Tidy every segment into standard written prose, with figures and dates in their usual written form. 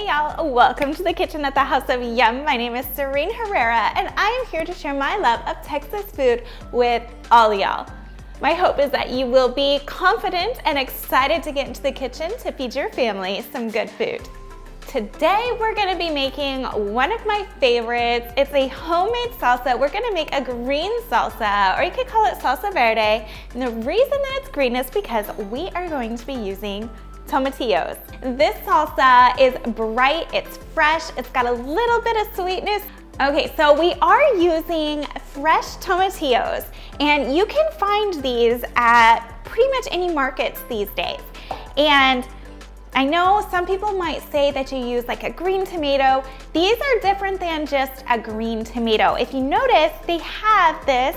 Hey y'all, welcome to the kitchen at the House of Yumm. My name is Serene Herrera and I am here to share my love of Texas food with all y'all. My hope is that you will be confident and excited to get into the kitchen to feed your family some good food. Today we're gonna be making one of my favorites. It's a homemade salsa. We're gonna make a green salsa, or you could call it Salsa Verde. And the reason that it's green is because we are going to be using tomatillos. This salsa is bright, it's fresh, it's got a little bit of sweetness. Okay, so we are using fresh tomatillos, and you can find these at pretty much any markets these days. And I know some people might say that you use like a green tomato. These are different than just a green tomato. If you notice, they have this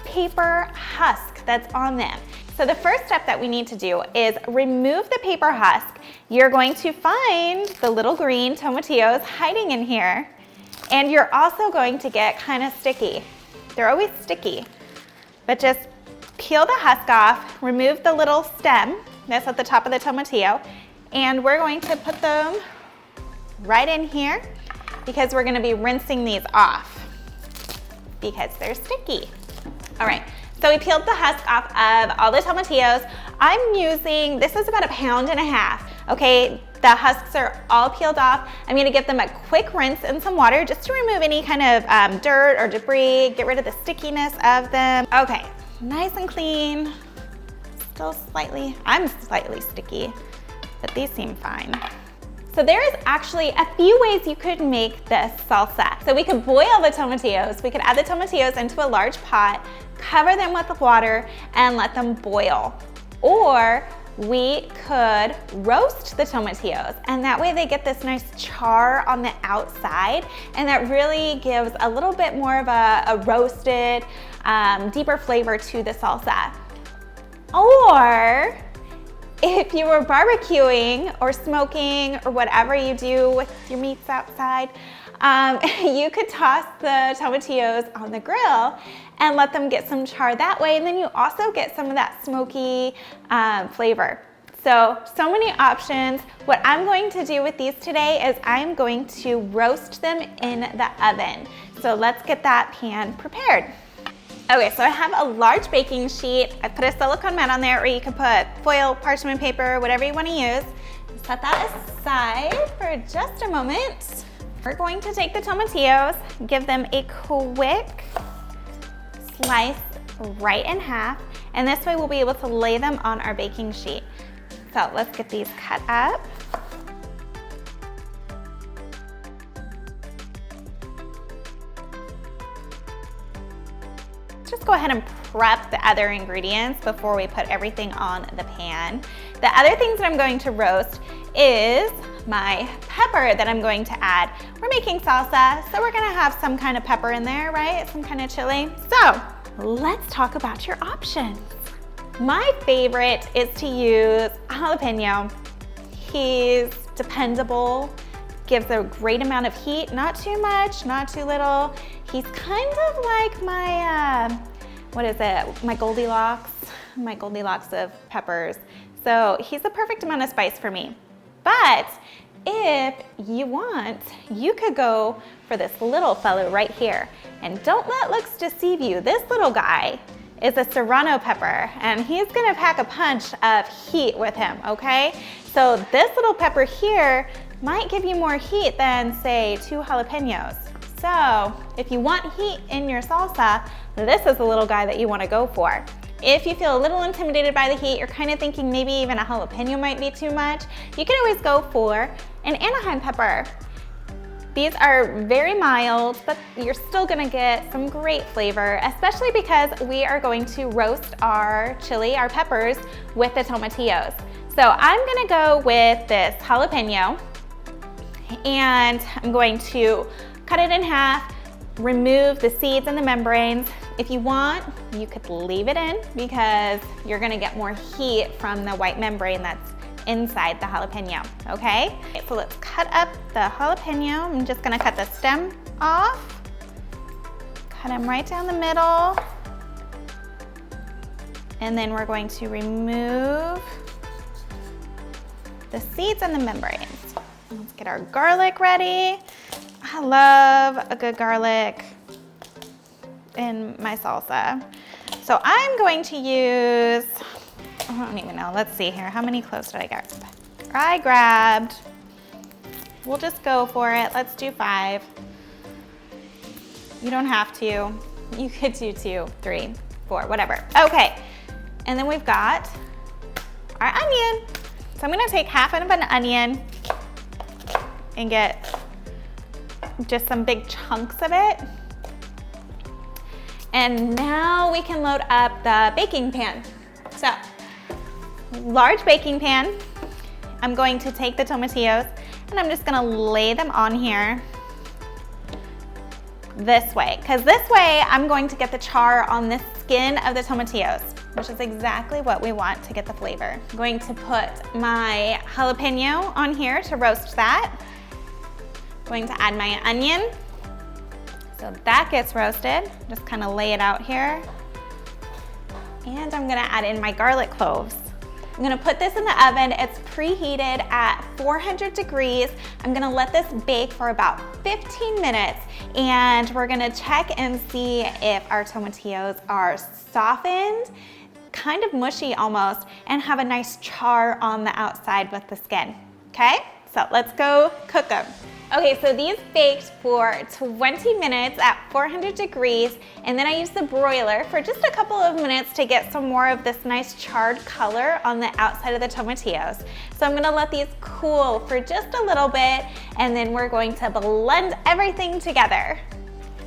paper husk that's on them. So the first step that we need to do is remove the paper husk. You're going to find the little green tomatillos hiding in here, and you're also going to get kind of sticky. They're always sticky, but just peel the husk off, remove the little stem that's at the top of the tomatillo, and we're going to put them right in here because we're gonna be rinsing these off because they're sticky. All right. So we peeled the husk off of all the tomatillos. I'm using, this is about 1.5 pounds. Okay, the husks are all peeled off. I'm gonna give them a quick rinse in some water just to remove any kind of dirt or debris, get rid of the stickiness of them. Okay, nice and clean. Still slightly, I'm slightly sticky, but these seem fine. So there is actually a few ways you could make this salsa. So we could boil the tomatillos. We could add the tomatillos into a large pot, cover them with water, and let them boil. Or we could roast the tomatillos, and that way they get this nice char on the outside, and that really gives a little bit more of a roasted, deeper flavor to the salsa. Or if you were barbecuing or smoking or whatever you do with your meats outside, you could toss the tomatillos on the grill and let them get some char that way, and then you also get some of that smoky flavor. So many options. What I'm going to do with these today is I'm going to roast them in the oven. So let's get that pan prepared. Okay, so I have a large baking sheet. I put a silicone mat on there, or you can put foil, parchment paper, whatever you want to use. Set that aside for just a moment. We're going to take the tomatillos, give them a quick slice right in half, and this way we'll be able to lay them on our baking sheet. So let's get these cut up. Just go ahead and prep the other ingredients before we put everything on the pan. The other things that I'm going to roast is my pepper that I'm going to add. We're making salsa, so we're gonna have some kind of pepper in there, right? Some kind of chili. So let's talk about your options. My favorite is to use jalapeno. He's dependable, gives a great amount of heat, not too much, not too little. He's kind of like my, my Goldilocks of peppers. So he's the perfect amount of spice for me. But if you want, you could go for this little fellow right here. And don't let looks deceive you. This little guy is a Serrano pepper, and he's gonna pack a punch of heat with him, okay? So this little pepper here might give you more heat than, say, 2 jalapenos. So if you want heat in your salsa, this is the little guy that you want to go for. If you feel a little intimidated by the heat, you're kind of thinking maybe even a jalapeno might be too much, you can always go for an Anaheim pepper. These are very mild, but you're still gonna get some great flavor, especially because we are going to roast our chili, our peppers, with the tomatillos. So I'm gonna go with this jalapeno, and I'm going to cut it in half, remove the seeds and the membranes. If you want, you could leave it in because you're gonna get more heat from the white membrane that's inside the jalapeno, okay? So let's cut up the jalapeno. I'm just gonna cut the stem off, cut them right down the middle, and then we're going to remove the seeds and the membranes. Let's get our garlic ready. I love a good garlic in my salsa. So I'm going to use, I don't even know, let's see here. How many cloves did I get? I grabbed, we'll just go for it. Let's do 5. You don't have to. You could do 2, 3, 4, whatever. Okay, and then we've got our onion. So I'm gonna take half of an onion and get just some big chunks of it. And now we can load up the baking pan. So, large baking pan. I'm going to take the tomatillos and I'm just gonna lay them on here this way, because this way I'm going to get the char on the skin of the tomatillos, which is exactly what we want to get the flavor. I'm going to put my jalapeno on here to roast that. I'm going to add my onion. So that gets roasted. Just kind of lay it out here. And I'm gonna add in my garlic cloves. I'm gonna put this in the oven. It's preheated at 400 degrees. I'm gonna let this bake for about 15 minutes and we're gonna check and see if our tomatillos are softened, kind of mushy almost, and have a nice char on the outside with the skin, okay? So let's go cook them. Okay, so these baked for 20 minutes at 400 degrees, and then I used the broiler for just a couple of minutes to get some more of this nice charred color on the outside of the tomatillos. So I'm gonna let these cool for just a little bit, and then we're going to blend everything together.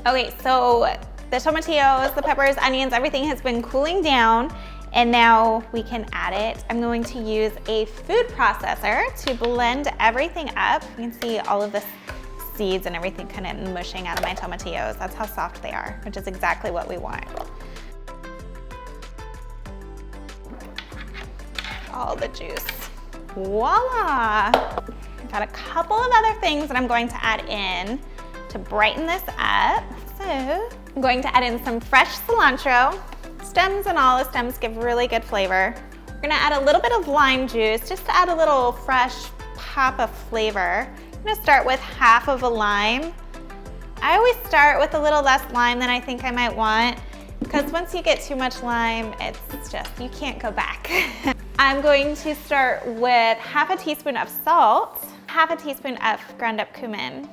Okay, so the tomatillos, the peppers, onions, everything has been cooling down, and now we can add it. I'm going to use a food processor to blend everything up. You can see all of the seeds and everything kind of mushing out of my tomatillos. That's how soft they are, which is exactly what we want. All the juice. Voila! I've got a couple of other things that I'm going to add in to brighten this up. So I'm going to add in some fresh cilantro. Stems and all, the stems give really good flavor. We're gonna add a little bit of lime juice just to add a little fresh pop of flavor. I'm gonna start with half of a lime. I always start with a little less lime than I think I might want, because once you get too much lime, it's just, you can't go back. I'm going to start with half a teaspoon of salt, half a teaspoon of ground up cumin.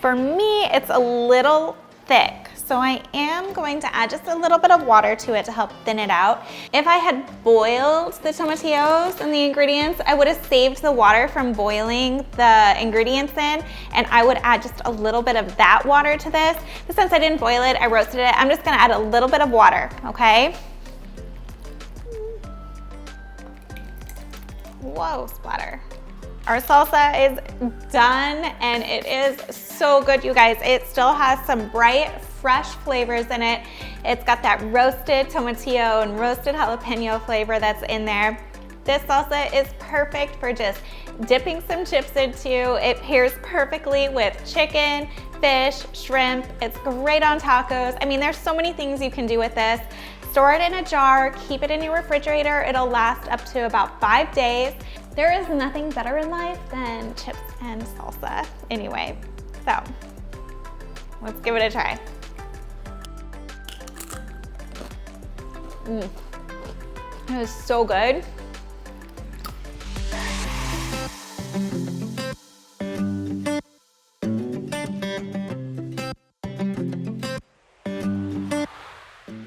For me, it's a little thick, so I am going to add just a little bit of water to it to help thin it out. If I had boiled the tomatillos and the ingredients, I would have saved the water from boiling the ingredients in, and I would add just a little bit of that water to this. But since I didn't boil it, I roasted it, I'm just gonna add a little bit of water, okay? Whoa, splatter. Our salsa is done and it is so good, you guys. It still has some bright, fresh flavors in it. It's got that roasted tomatillo and roasted jalapeno flavor that's in there. This salsa is perfect for just dipping some chips into. It pairs perfectly with chicken, fish, shrimp. It's great on tacos. I mean, there's so many things you can do with this. Store it in a jar, keep it in your refrigerator. It'll last up to about 5 days. There is nothing better in life than chips and salsa anyway. So let's give it a try. It was so good.